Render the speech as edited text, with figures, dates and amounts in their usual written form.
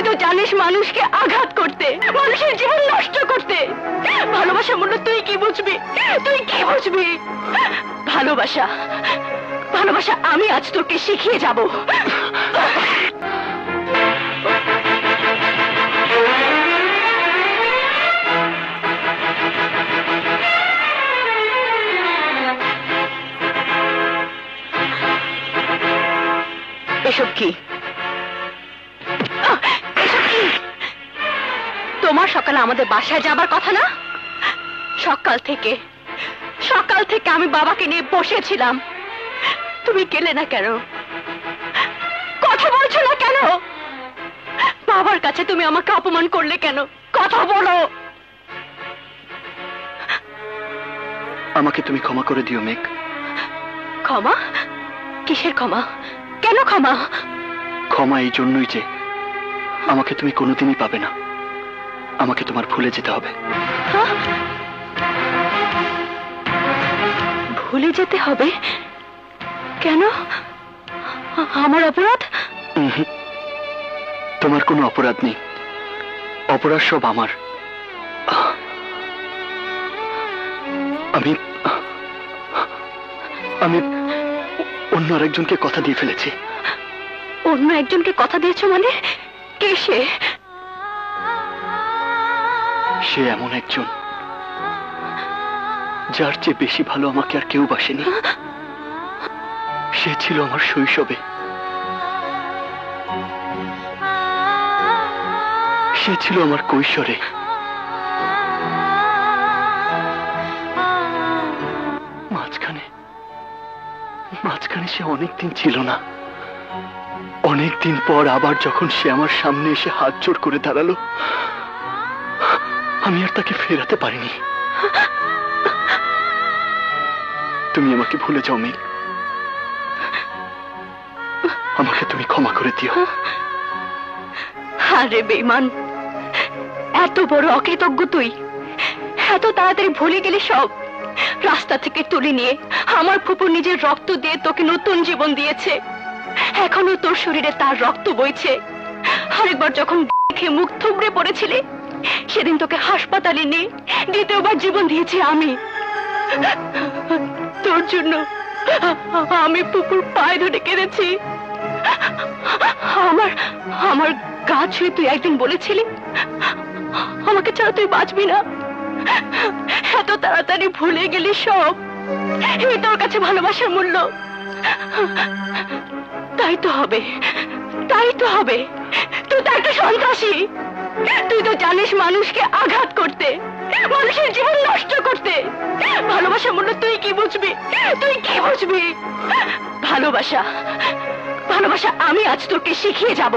তো জানিস মানুষকে আঘাত করতে, মানুষের জীবন নষ্ট করতে। ভালোবাসার মূল্য তুই কি বুঝবি? তুই কি বুঝবি? ভালোবাসা, ভালোবাসা আমি আজ তোকে শিখিয়ে যাব। এসব কি? এসব কি? তোমার সকালে আমাদের বাসায় যাবার কথা না? সকাল থেকে আমি বাবাকে নিয়ে বসেছিলাম, তুমি গেলে না কেন? কথা বলছো না কেন? বাবার কাছে তুমি আমাকে অপমান করলে কেন? কথা বলো। আমাকে তুমি ক্ষমা করে দিও মেঘ। ক্ষমা? কিসের ক্ষমা? কেন ক্ষমা? ক্ষমা এই জন্যই যে আমাকে তুমি কোনোদিনই পাবে না, আমাকে তোমার ভুলে যেতে হবে। ভুলে যেতে হবে? কেন? আমার অপরাধ? তোমার কোনো অপরাধ নেই, অপরাধ সব আমার। আমি আমি অন্য আরেকজনকে কথা দিয়ে ফেলেছি। অন্য একজনকে কথা দিয়েছো মানে? কে সে? সে এমন একজন যার চেয়ে বেশি ভালো আমাকে আর কেউ বাসেনি। সে ছিল আমার শৈশবে, সে ছিল আমার কৈশোরে। মাঝখানে সে অনেকদিন ছিল না। অনেকদিন পর আবার যখন সে আমার সামনে এসে হাত জোড় করে দাঁড়ালো, আমি আর তাকে ফেরাতে পারিনি। তুমি আমাকে ভুলে যাও মেঘ, আমাকে তুমি ক্ষমা করে দিও। আরে বেঈমান, এত বড় অকৃতজ্ঞ তুই! এত তাড়াতাড়ি ভুলে গেলি সব। রাস্তা থেকে তুলে নিয়ে আমার ফুপু নিজের রক্ত দিয়ে তোকে নতুন জীবন দিয়েছে, এখনো তোর শরীরে তার রক্ত বইছে। আরেকবার যখন দেখে মুখ থুবড়ে পড়েছিলি, সেদিন তোকে হাসপাতালে নিয়ে দ্বিতীয়বার জীবন দিয়েছি আমি। তোর জন্য আমি ফুপুর পায়ে ধরে কেঁদেছি। আমার গা ছুঁয়ে তুই একদিন বলেছিলি আমাকে ছাড়া তুই বাঁচবি না। এত তাড়াতাড়ি ভুলে গেলি সব। এই তোর কাছে ভালোবাসার মূল্য? তাই তো হবে, তাই তো হবে। তুই তো একটা সন্ত্রাসী। তুই তো জানিস মানুষকে আঘাত করতে, মানুষের জীবন নষ্ট করতে। ভালোবাসার মূল্য তুই কি বুঝবি? তুই কি বুঝবি? ভালোবাসা, ভালোবাসা আমি আজ তোকে শিখিয়ে যাব।